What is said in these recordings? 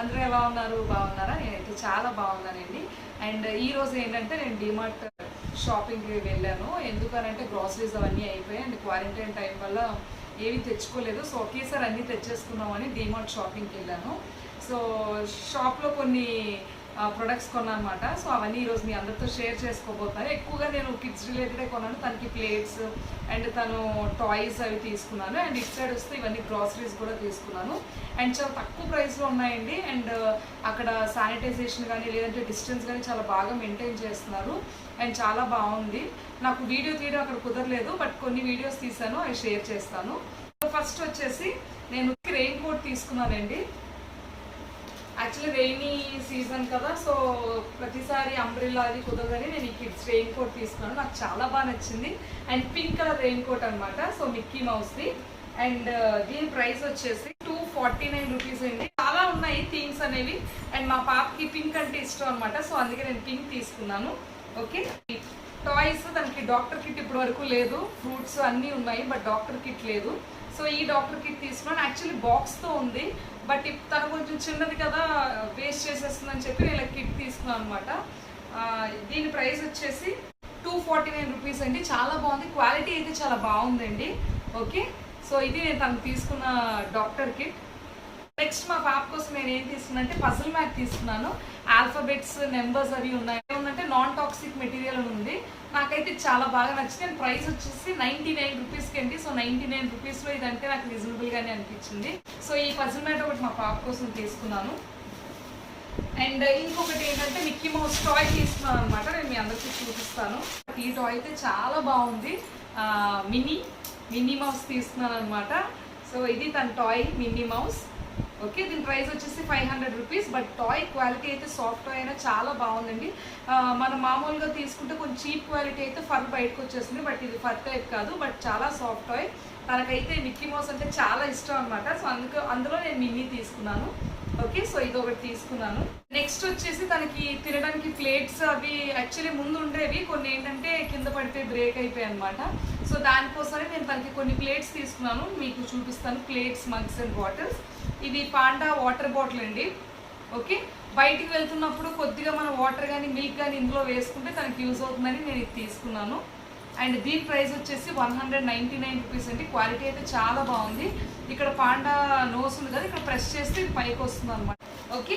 అందరూ ఎలా ఉన్నారు? బాగున్నారా? నేనైతే చాలా బాగున్నానండి. అండ్ ఈ రోజు ఏంటంటే నేను డిమార్ట్ షాపింగ్కి వెళ్ళాను. ఎందుకనంటే గ్రాసరీస్ అవన్నీ అయిపోయాయి అండ్ క్వారంటైన్ టైం వల్ల ఏవి తెచ్చుకోలేదు. సో ఒకేసారి అన్నీ తెచ్చేసుకున్నామని డిమార్ట్ షాపింగ్కి వెళ్ళాను. సో షాప్లో కొన్ని ప్రొడక్ట్స్ కొన్నాను అనమాట. సో అవన్నీ ఈరోజు మీ అందరితో షేర్ చేసుకోబోతున్నాను. ఎక్కువగా నేను కిడ్స్ రిలేటెడే కొన్నాను. తనకి ప్లేట్స్ అండ్ తను టాయ్స్ అవి తీసుకున్నాను. అండ్ ఇటు సైడ్ వస్తే ఇవన్నీ గ్రాసరీస్ కూడా తీసుకున్నాను. అండ్ చాలా తక్కువ ప్రైస్లో ఉన్నాయండి. అండ్ అక్కడ శానిటైజేషన్ కానీ లేదంటే డిస్టెన్స్ కానీ చాలా బాగా మెయింటైన్ చేస్తున్నారు. అండ్ చాలా బాగుంది. నాకు వీడియో తీయడం అక్కడ కుదరలేదు, బట్ కొన్ని వీడియోస్ తీసాను, అవి షేర్ చేస్తాను. ఫస్ట్ వచ్చేసి నేను రెయిన్ కోట్ తీసుకున్నానండి. యాక్చువల్లీ రెయినీ సీజన్ కదా, సో ప్రతిసారి అంబ్రెల్లా అది కుదరదని నేను ఈ కిడ్స్ రెయిన్ కోట్ తీసుకున్నాను. నాకు చాలా బాగా నచ్చింది. And pink colour rain coat అనమాట. సో మిక్కీ మౌస్ది. అండ్ దీని ప్రైస్ వచ్చేసి 249 రూపీస్ అండి. చాలా ఉన్నాయి థీమ్స్ అనేవి. అండ్ మా పాపకి పింక్ అంటే ఇష్టం అనమాట. సో అందుకే నేను పింక్ తీసుకున్నాను. ఓకే, టాయ్స్ తనకి డాక్టర్ కిట్ ఇప్పటి వరకు లేదు. ఫ్రూట్స్ అన్నీ ఉన్నాయి, బట్ డాక్టర్ కిట్ లేదు. సో ఈ డాక్టర్ కిట్ తీసుకున్నాను. యాక్చువల్లీ బాక్స్తో ఉంది, బట్ తను కొంచెం చిన్నది కదా, వేస్ట్ చేసేస్తుందని చెప్పి నేను కిట్ తీసుకున్నాను అనమాట. దీని ప్రైస్ వచ్చేసి 249 రూపీస్ అండి. చాలా బాగుంది. క్వాలిటీ అయితే చాలా బాగుందండి. ఓకే, సో ఇది నేను తనకు తీసుకున్న డాక్టర్ కిట్. నెక్స్ట్ మా పాప కోసం నేను ఏం తీసుకున్నా అంటే పజిల్ మ్యాట్ తీసుకున్నాను. ఆల్ఫాబెట్స్ నెంబర్స్ అవి ఉన్నాయి. ఏమంటే నాన్ టాక్సిక్ మెటీరియల్ ఉంది. నాకైతే చాలా బాగా నచ్చింది. అండ్ ప్రైస్ వచ్చేసి 99 రూపీస్కి అండి. సో 99 రూపీస్లో ఇదంటే నాకు రీజనబుల్గానే అనిపించింది. సో ఈ పజిల్ మ్యాట్ ఒకటి మా పాప కోసం తీసుకున్నాను. అండ్ ఇంకొకటి ఏంటంటే మిక్కీ మౌస్ టాయ్ తీసుకున్నాను అనమాట. నేను మీ అందరికీ చూపిస్తాను. ఈ టాయ్ అయితే చాలా బాగుంది. మినీ మౌస్ తీసుకున్నాను అనమాట. సో ఇది తన టాయ్ మినీ మౌస్. ఓకే, దీని ప్రైస్ వచ్చేసి 500 రూపీస్. బట్ టాయ్ క్వాలిటీ అయితే సాఫ్ట్ టాయ్ అయినా చాలా బాగుందండి. మనం మామూలుగా తీసుకుంటే కొంచెం చీప్ క్వాలిటీ అయితే ఫర్ బయటకు వచ్చేస్తుంది, బట్ ఇది ఫర్ టైప్ కాదు, బట్ చాలా సాఫ్ట్ టాయ్. తనకైతే మిక్కీ మౌస్ అంటే చాలా ఇష్టం అనమాట. సో అందులో నేను మినీ తీసుకున్నాను. ఓకే, సో ఇది ఒకటి తీసుకున్నాను. నెక్స్ట్ వచ్చేసి తనకి తినడానికి ప్లేట్స్ అవి యాక్చువల్లీ ముందు ఉండేవి, కొన్ని ఏంటంటే కింద పడితే బ్రేక్ అయిపోయాయి అనమాట. సో దానికోసమే నేను తనకి కొన్ని ప్లేట్స్ తీసుకున్నాను. మీకు చూపిస్తాను. Plates, mugs and bottles. ఇది పాండా వాటర్ బాటిల్ అండి. ఓకే, బయటికి వెళ్తున్నప్పుడు కొద్దిగా మనం వాటర్ కానీ మిల్క్ కానీ ఇందులో వేసుకుంటే తనకి యూజ్ అవుతుందని నేను ఇది తీసుకున్నాను. అండ్ దీని ప్రైస్ వచ్చేసి 199 రూపీస్ అండి. క్వాలిటీ అయితే చాలా బాగుంది. ఇక్కడ పాండా నోస్ ఉంది కదా, ఇక్కడ ప్రెస్ చేస్తే ఇది పైకి వస్తుంది అనమాట. ఓకే,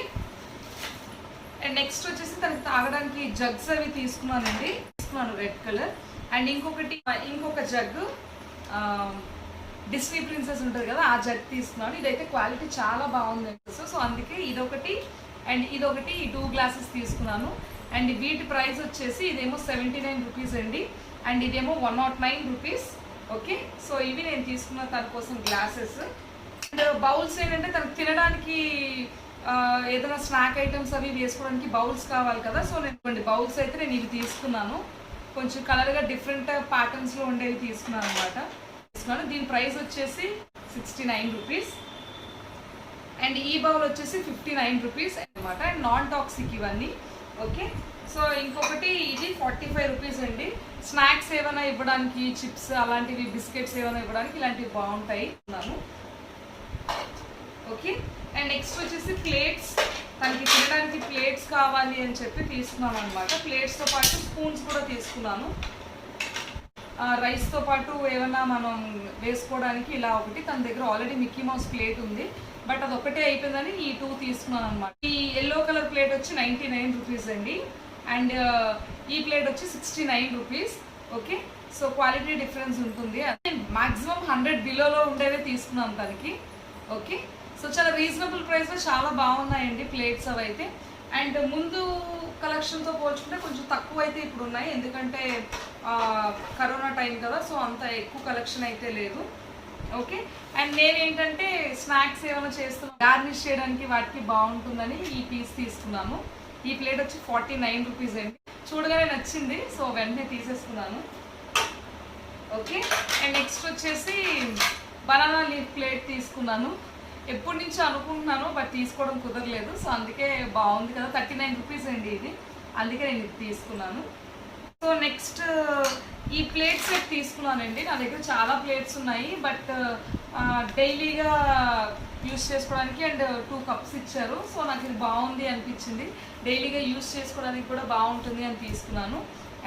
అండ్ నెక్స్ట్ వచ్చేసి తనకి తాగడానికి జగ్స్ అవి తీసుకున్నానండి. Red colour. అండ్ ఇంకొక జగ్ డిస్నీ ప్రిన్సెస్ ఉంటుంది కదా, ఆ జగ్ తీసుకున్నాను. ఇదైతే క్వాలిటీ చాలా బాగుంది. సో అందుకే ఇదొకటి అండ్ ఇదొకటి, ఈ 2 గ్లాసెస్ తీసుకున్నాను. అండ్ వీటి ప్రైస్ వచ్చేసి ఇదేమో 79 రూపీస్ అండి. అండ్ ఇదేమో 109 రూపీస్. ఓకే, సో ఇవి నేను తీసుకున్న తన కోసం గ్లాసెస్. అండ్ బౌల్స్ ఏంటంటే తనకు తినడానికి ఏదైనా స్నాక్ ఐటమ్స్ అవి వేసుకోవడానికి బౌల్స్ కావాలి కదా. సో నేను బౌల్స్ అయితే నేను ఇవి తీసుకున్నాను. కొంచెం కలర్గా డిఫరెంట్ ప్యాటర్న్స్లో ఉండేవి తీసుకున్నాను అనమాట. దీని ప్రైస్ వచ్చేసి 69 రూపీస్. అండ్ ఈ బౌల్ వచ్చేసి 59 రూపీస్ అనమాట. అండ్ నాన్ టాక్సిక్ ఇవన్నీ. ఓకే, సో ఇంకొకటి ఇది 45 రూపీస్ అండి. స్నాక్స్ ఏమైనా ఇవ్వడానికి, చిప్స్ అలాంటివి, బిస్కెట్స్ ఏమైనా ఇవ్వడానికి ఇలాంటివి బాగుంటాయి అన్నాను. ఓకే, అండ్ నెక్స్ట్ వచ్చేసి ప్లేట్స్. తనకి తినడానికి ప్లేట్స్ కావాలి అని చెప్పి తీసుకున్నాను అనమాట. ప్లేట్స్తో పాటు స్పూన్స్ కూడా తీసుకున్నాను. రైస్తో పాటు ఏమైనా మనం వేసుకోవడానికి ఇలా ఒకటి. తన దగ్గర ఆల్రెడీ మిక్కీ మౌస్ ప్లేట్ ఉంది, బట్ అది ఒకటే అయిపోయిందని ఈ 2 తీసుకున్నాను అనమాట. ఈ ఎల్లో కలర్ ప్లేట్ వచ్చి 99 రూపీస్ అండి. అండ్ ఈ ప్లేట్ వచ్చి 69 rupees. Okay, so quality difference ఉంటుంది. మాక్సిమం 100 బిలోలో ఉండేవే తీసుకున్నాను తనకి. ఓకే, సో చాలా రీజనబుల్ ప్రైస్లో చాలా బాగున్నాయండి ప్లేట్స్ అవి అయితే. అండ్ ముందు కలెక్షన్తో పోల్చుకుంటే కొంచెం తక్కువ అయితే ఇప్పుడు ఉన్నాయి, ఎందుకంటే కరోనా టైం కదా. సో అంత ఎక్కువ కలెక్షన్ అయితే లేదు. ఓకే, అండ్ నేనేంటంటే స్నాక్స్ ఏమైనా చేస్తున్నాను, గార్నిష్ చేయడానికి వాటికి బాగుంటుందని ఈ పీస్ తీసుకున్నాను. ఈ ప్లేట్ వచ్చి 49 రూపీస్ అండి. చూడగానే నచ్చింది, సో వెంటనే తీసేసుకున్నాను. ఓకే, అండ్ నెక్స్ట్ వచ్చేసి బనానా లీఫ్ ప్లేట్ తీసుకున్నాను. ఎప్పటి నుంచో అనుకుంటున్నాను, బట్ తీసుకోవడం కుదరలేదు. సో అందుకే బాగుంది కదా, 39 రూపీస్ అండి ఇది. అందుకే నేను ఇది తీసుకున్నాను. సో నెక్స్ట్ ఈ ప్లేట్ సెట్ తీసుకున్నానండి. నా దగ్గర చాలా ప్లేట్స్ ఉన్నాయి, బట్ డైలీగా యూస్ చేసుకోవడానికి అండ్ 2 కప్స్ ఇచ్చారు. సో నాకు ఇది బాగుంది అనిపించింది, డైలీగా యూస్ చేసుకోవడానికి కూడా బాగుంటుంది అని తీసుకున్నాను.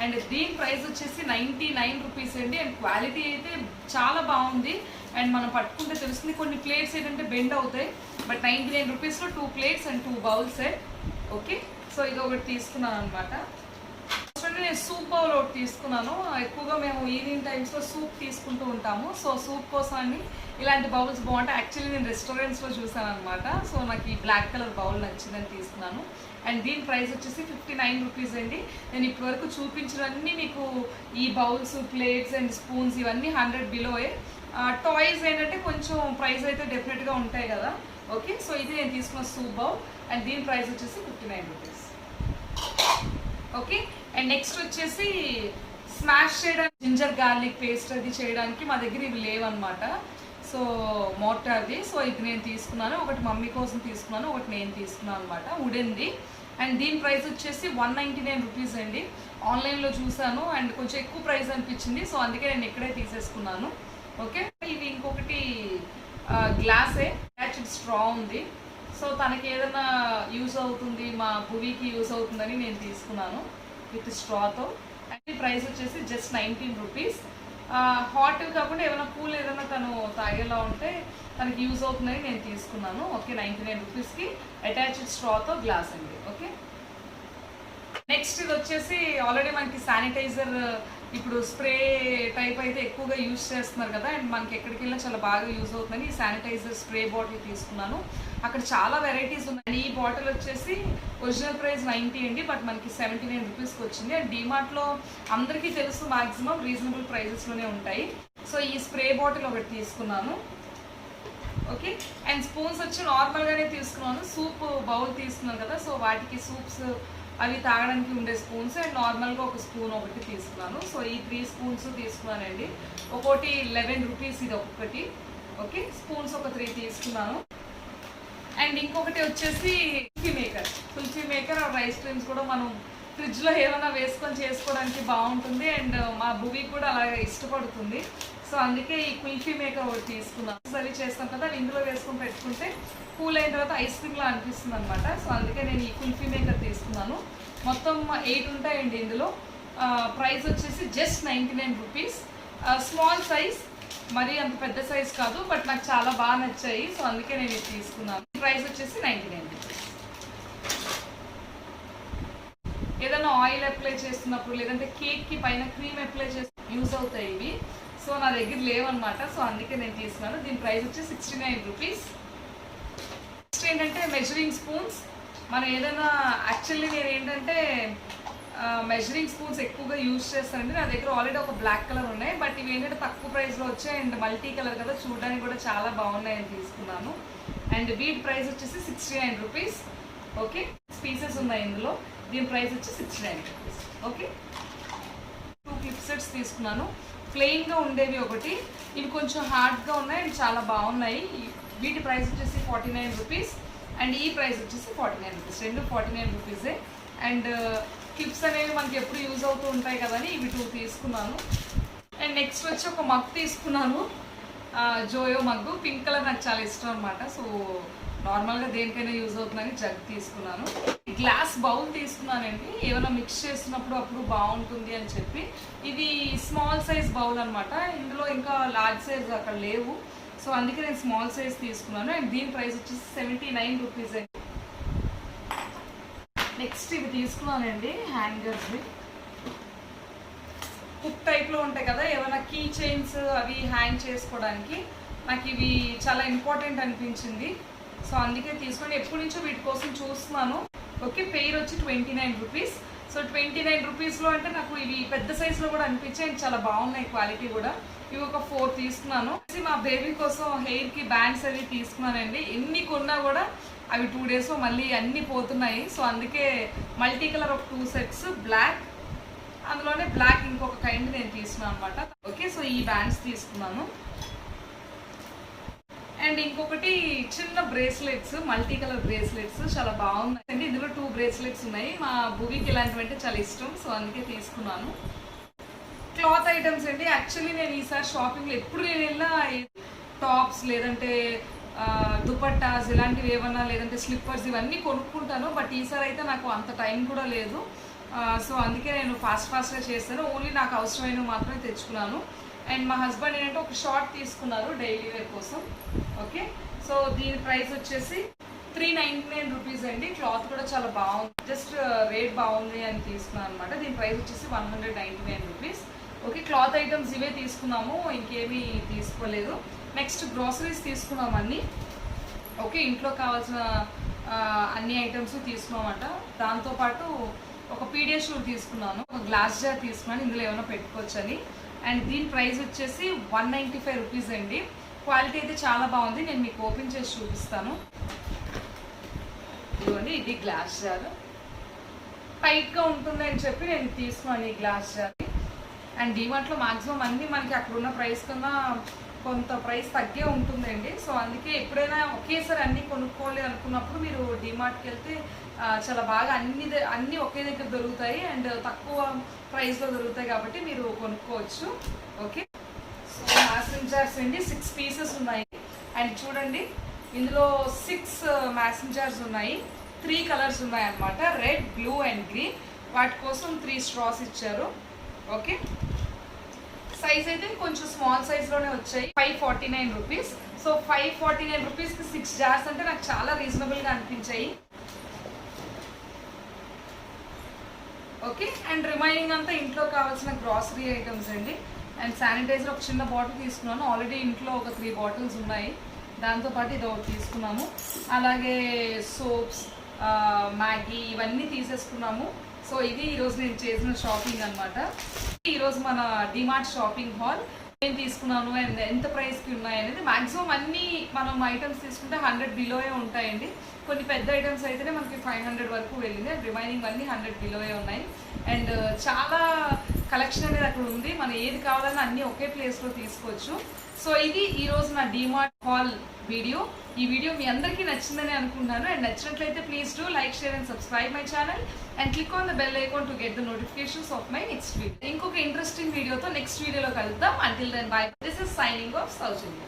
అండ్ దీని ప్రైస్ వచ్చేసి 99 రూపీస్ అండి. అండ్ క్వాలిటీ అయితే చాలా బాగుంది. అండ్ మనం పట్టుకుంటే తెలుస్తుంది, కొన్ని ప్లేట్స్ ఏంటంటే బెండ్ అవుతాయి, బట్ 99 రూపీస్లో 2 plates and 2 bowl set. Okay, so ఇది ఒకటి తీసుకున్నాను అనమాట. నేను సూప్ బౌల్ ఒకటి తీసుకున్నాను. ఎక్కువగా మేము ఈవినింగ్ టైమ్స్లో సూప్ తీసుకుంటూ ఉంటాము. సో సూప్ కోసాన్ని ఇలాంటి బౌల్స్ బాగుంటాయి. యాక్చువల్లీ నేను రెస్టారెంట్స్లో చూసాను అనమాట. సో నాకు ఈ బ్లాక్ కలర్ బౌల్ నచ్చిందని తీసుకున్నాను. అండ్ దీని ప్రైస్ వచ్చేసి 59 రూపీస్ అండి. నేను ఇప్పటివరకు చూపించినవన్నీ మీకు ఈ బౌల్స్, ప్లేట్స్ అండ్ స్పూన్స్ ఇవన్నీ 100 బిలోయే. టాయ్స్ ఏంటంటే కొంచెం ప్రైస్ అయితే డెఫినెట్గా ఉంటాయి కదా. ఓకే, సో ఇది నేను తీసుకున్న సూప్ బౌల్ అండ్ దీని ప్రైస్ వచ్చేసి 59 రూపీస్. ఓకే, అండ్ నెక్స్ట్ వచ్చేసి స్మాష్ చేయడానికి జింజర్ గార్లిక్ పేస్ట్ అది చేయడానికి మా దగ్గర ఇవి లేవన్నమాట. సో మోటార్ది. సో ఇది నేను తీసుకున్నాను, ఒకటి మమ్మీ కోసం తీసుకున్నాను, ఒకటి నేను తీసుకున్నాను అనమాట, వుడెన్ది. అండ్ దీని ప్రైస్ వచ్చేసి 199 రూపీస్ అండి. ఆన్లైన్లో చూసాను అండ్ కొంచెం ఎక్కువ ప్రైస్ అనిపించింది, సో అందుకే నేను ఇక్కడే తీసేసుకున్నాను. ఓకే, ఇది ఇంకొకటి గ్లాసే, అటాచ్డ్ స్ట్రా ఉంది. సో తనకి ఏదైనా యూజ్ అవుతుంది, మా భువికి యూజ్ అవుతుందని నేను తీసుకున్నాను విత్ స్ట్రాతో. అండ్ ప్రైస్ వచ్చేసి జస్ట్ 19 రూపీస్. హాట్ కాకుండా ఏమైనా కూల్ ఏదైనా తను తాగేలా ఉంటే తనకి యూజ్ అవుతుందని నేను తీసుకున్నాను. ఓకే, 99 రూపీస్కి అటాచ్డ్ స్ట్రాతో గ్లాస్ అండి. ఓకే, నెక్స్ట్ ఇది వచ్చేసి ఆల్రెడీ మనకి శానిటైజర్ ఇప్పుడు స్ప్రే టైప్ అయితే ఎక్కువగా యూజ్ చేస్తున్నారు కదా, అండ్ మనకి ఎక్కడికి వెళ్ళినా చాలా బాగా యూజ్ అవుతుందని ఈ శానిటైజర్ స్ప్రే బాటిల్ తీసుకున్నాను. అక్కడ చాలా వెరైటీస్ ఉన్నాయి. ఈ బాటిల్ వచ్చేసి ఒరిజినల్ ప్రైస్ 90 అండి, బట్ మనకి 79 రూపీస్కి వచ్చింది. అండ్ డిమార్ట్లో అందరికీ తెలుసు మాక్సిమం రీజనబుల్ ప్రైజెస్లోనే ఉంటాయి. సో ఈ స్ప్రే బాటిల్ ఒకటి తీసుకున్నాను. ఓకే, అండ్ స్పూన్స్ వచ్చి నార్మల్గానే తీసుకున్నాను. సూప్ బౌల్ తీసుకున్నాను కదా, సో వాటికి సూప్స్ అవి తాగడానికి ఉండే స్పూన్స్ అండ్ నార్మల్గా ఒక స్పూన్ ఒకటి తీసుకున్నాను. సో ఈ 3 స్పూన్స్ తీసుకున్నానండి. ఒకటి 11 రూపీస్ ఇది ఒక్కొక్కటి. ఓకే, స్పూన్స్ ఒక 3 తీసుకున్నాను. అండ్ ఇంకొకటి వచ్చేసి కుల్ఫీ మేకర్ ఐస్ క్రీమ్స్ కూడా మనం ఫ్రిడ్జ్లో ఏమైనా వేసుకొని చేసుకోవడానికి బాగుంటుంది. అండ్ మా భువి కూడా అలాగే ఇష్టపడుతుంది. సో అందుకే ఈ కుల్ఫీ మేకర్ ఒకటి తీసుకున్నాను. సర్వ్ చేస్తాం కదా, ఇందులో వేసుకొని పెట్టుకుంటే కూల్ అయిన తర్వాత ఐస్ క్రీమ్లా అనిపిస్తుంది అనమాట. సో అందుకే నేను ఈ కుల్ఫీ మేకర్ తీసుకున్నాను. మొత్తం 8 ఉంటాయండి ఇందులో. ప్రైస్ వచ్చేసి జస్ట్ 99 రూపీస్. స్మాల్ సైజ్, మరీ అంత పెద్ద సైజ్ కాదు, బట్ నాకు చాలా బాగా నచ్చాయి. సో అందుకే నేను ఇది తీసుకున్నాను. ప్రైస్ వచ్చేసి 99 రూపీస్. ఏదైనా ఆయిల్ అప్లై చేస్తున్నప్పుడు లేదంటే కేక్కి పైన క్రీమ్ అప్లై చేసి యూజ్ అవుతాయి ఇవి. సో నా దగ్గర లేవన్నమాట, సో అందుకే నేను తీసుకున్నాను. దీని ప్రైస్ వచ్చి 69 రూపీస్. నెక్స్ట్ ఏంటంటే మెజరింగ్ స్పూన్స్. మనం ఏదైనా యాక్చువల్లీ నేను ఏంటంటే మెజరింగ్ స్పూన్స్ ఎక్కువగా యూజ్ చేస్తానండి. నా దగ్గర ఆల్రెడీ ఒక బ్లాక్ కలర్ ఉన్నాయి, బట్ ఇవి ఏంటంటే తక్కువ ప్రైస్లో వచ్చాయి అండ్ మల్టీ కలర్ కదా, చూడడానికి కూడా చాలా బాగున్నాయని తీసుకున్నాను. అండ్ వీటి ప్రైస్ వచ్చేసి 69 రూపీస్. ఓకే, పీసెస్ ఉన్నాయి ఇందులో. దీని ప్రైస్ వచ్చి 69 రూపీస్. ఓకే, 2 క్లిప్ సెట్స్ తీసుకున్నాను. ప్లెయిన్గా ఉండేవి ఒకటి, ఇవి కొంచెం హార్డ్గా ఉన్నాయి అండ్ చాలా బాగున్నాయి. వీటి ప్రైస్ వచ్చేసి 49 రూపీస్ అండ్ ఈ ప్రైస్ వచ్చేసి 49 రూపీస్. రెండు 49 రూపీసే. అండ్ క్లిప్స్ అనేవి మనకి ఎప్పుడు యూజ్ అవుతూ ఉంటాయి కదని ఇవి 2 తీసుకున్నాను. అండ్ నెక్స్ట్ వచ్చి ఒక మగ్ తీసుకున్నాను, జోయో మగ్గు. పింక్ కలర్ నాకు చాలా ఇష్టం అనమాట. సో నార్మల్గా దేనికైనా యూజ్ అవుతుందని జగ్ తీసుకున్నాను. గ్లాస్ బౌల్ తీసుకున్నానండి, ఏమైనా మిక్స్ చేస్తున్నప్పుడు అప్పుడు బాగుంటుంది అని చెప్పి. ఇది స్మాల్ సైజ్ బౌల్ అనమాట. ఇందులో ఇంకా లార్జ్ సైజ్ అక్కడ లేవు, సో అందుకే నేను స్మాల్ సైజ్ తీసుకున్నాను. అండ్ దీని ప్రైస్ వచ్చేసి 79 రూపీస్ అండి. నెక్స్ట్ ఇవి తీసుకున్నానండి, హ్యాంగర్స్వి. హుక్ టైప్లో ఉంటాయి కదా, ఏమైనా కీ చైన్స్ అవి హ్యాంగ్ చేసుకోవడానికి నాకు ఇవి చాలా ఇంపార్టెంట్ అనిపించింది. సో అందుకే తీసుకొని ఎప్పటి నుంచో వీటి కోసం చూస్తున్నాను. ఓకే, పెయిర్ వచ్చి 29 రూపీస్. సో 29 రూపీస్లో అంటే నాకు ఇవి పెద్ద సైజులో కూడా అనిపించాయి, చాలా బాగున్నాయి క్వాలిటీ కూడా. ఇవి ఒక 4 తీసుకున్నాను. మా బేబీ కోసం హెయిర్కి బ్యాండ్స్ అవి తీసుకున్నానండి. ఎన్ని కొన్నా కూడా అవి 2 డేస్లో మళ్ళీ అన్నీ పోతున్నాయి. సో అందుకే మల్టీ కలర్ ఒక 2 సెట్స్, బ్లాక్, అందులోనే బ్లాక్ ఇంకొక కైండ్ నేను తీసుకున్నాను అనమాట. ఓకే, సో ఈ బ్యాండ్స్ తీసుకున్నాను. అండ్ ఇంకొకటి చిన్న బ్రేస్లెట్స్, మల్టీ కలర్ బ్రేస్లెట్స్ చాలా బాగున్నాయండి. ఇందులో 2 బ్రేస్లెట్స్ ఉన్నాయి. మా భూమికి ఇలాంటివంటే చాలా ఇష్టం, సో అందుకే తీసుకున్నాను. క్లాత్ ఐటమ్స్ అండి. యాక్చువల్లీ నేను ఈసారి షాపింగ్లో ఎప్పుడు నేను వెళ్ళినా టాప్స్ లేదంటే దుపట్టాస్ ఇలాంటివి ఏమన్నా లేదంటే స్లిప్పర్స్ ఇవన్నీ కొనుక్కుంటాను. బట్ ఈసారి అయితే నాకు అంత టైం కూడా లేదు. సో అందుకే నేను ఫాస్ట్గా చేస్తాను. ఓన్లీ నాకు అవసరమైనవి మాత్రమే తెచ్చుకున్నాను. అండ్ మా హస్బెండ్ ఏంటంటే ఒక షార్ట్ తీసుకున్నారు డైలీ వేర్ కోసం. ఓకే, సో దీని ప్రైస్ వచ్చేసి 399 రూపీస్ అండి. క్లాత్ కూడా చాలా బాగుంది, జస్ట్ రేట్ బాగుంది అని తీసుకున్నాను అనమాట. దీని ప్రైస్ వచ్చేసి 199 రూపీస్. ఓకే, క్లాత్ ఐటమ్స్ ఇవే తీసుకున్నాము, ఇంకేమీ తీసుకోలేదు. నెక్స్ట్ గ్రోసరీస్ తీసుకున్నాం అన్నీ. ఓకే, ఇంట్లో కావాల్సిన అన్ని ఐటమ్స్ తీసుకున్నామంట. దాంతోపాటు ఒక పీడియా షూర్ తీసుకున్నాను, ఒక గ్లాస్ జార్ తీసుకున్నాను, ఇందులో ఏమైనా పెట్టుకోవచ్చని. అండ్ దీని ప్రైస్ వచ్చేసి 195 రూపీస్ అండి. క్వాలిటీ అయితే చాలా బాగుంది, నేను మీకు ఓపెన్ చేసి చూపిస్తాను. ఇదిగోండి, ఇది గ్లాస్ జార్. టైట్గా ఉంటుంది అని చెప్పి నేను తీసుకున్నాను ఈ గ్లాస్ జార్. అండ్ డిమార్ట్లో మాక్సిమం అన్నీ మనకి అక్కడ ఉన్న ప్రైస్ కన్నా కొంత ప్రైస్ తగ్గే ఉంటుందండి. సో అందుకే ఎప్పుడైనా ఒకేసారి అన్నీ కొనుక్కోవాలి అనుకున్నప్పుడు మీరు డిమార్ట్కి వెళ్తే చాలా బాగా అన్నీ ఒకే దగ్గర దొరుకుతాయి అండ్ తక్కువ ప్రైస్లో దొరుకుతాయి కాబట్టి మీరు కొనుక్కోవచ్చు. ఓకే, సో మ్యాసింగ్ జార్స్ అండి 6 పీసెస్ ఉన్నాయి. అండ్ చూడండి, ఇందులో 6 మ్యాసింగ్ జార్స్ ఉన్నాయి. 3 కలర్స్ ఉన్నాయి అన్నమాట, రెడ్, బ్లూ అండ్ గ్రీన్. వాటి కోసం 3 స్ట్రాస్ ఇచ్చారు. ఓకే, సైజ్ అయితే కొంచెం స్మాల్ సైజ్లోనే వచ్చాయి. 549 రూపీస్. సో 549 రూపీస్కి 6 జార్స్ అంటే నాకు చాలా రీజనబుల్గా అనిపించాయి. ఓకే, అండ్ రిమైనింగ్ అంతా ఇంట్లో కావాల్సిన గ్రాసరీ ఐటమ్స్ అండి. అండ్ శానిటైజర్ ఒక చిన్న బాటిల్ తీసుకున్నాను, ఆల్రెడీ ఇంట్లో ఒక 3 బాటిల్స్ ఉన్నాయి. దాంతోపాటు ఇది ఒకటి తీసుకున్నాము. అలాగే సోప్స్, మ్యాగీ ఇవన్నీ తీసేసుకున్నాము. సో ఇది ఈరోజు నేను చేసిన షాపింగ్ అనమాట. ఈరోజు మన డిమార్ట్ షాపింగ్ హాల్ ఏం తీసుకున్నాను అండ్ ఎంత ప్రైస్కి ఉన్నాయి అనేది. మ్యాక్సిమం అన్నీ మనం ఐటమ్స్ తీసుకుంటే 100 బిలోయే ఉంటాయండి. కొన్ని పెద్ద ఐటమ్స్ అయితేనే మనకి 500 వరకు వెళ్ళింది. అండ్ రిమైనింగ్ అన్నీ 100 బిలోయే ఉన్నాయి. అండ్ చాలా కలెక్షన్ అనేది అక్కడ ఉంది, మనం ఏది కావాలన్నా అన్నీ ఒకే ప్లేస్లో తీసుకోవచ్చు. సో ఇది ఈరోజు నా డిమార్ట్ హాల్ వీడియో. ఈ వీడియో మీ అందరికీ నచ్చిందని అనుకుంటున్నాను. అండ్ నచ్చినట్లయితే please do like, share and subscribe my channel and click on the bell icon to get the notifications of my next video. ఇంకొక ఇంట్రెస్టింగ్ వీడియోతో నెక్స్ట్ వీడియోలో కలుద్దాం. Until then bye. This is signing off Soujanya.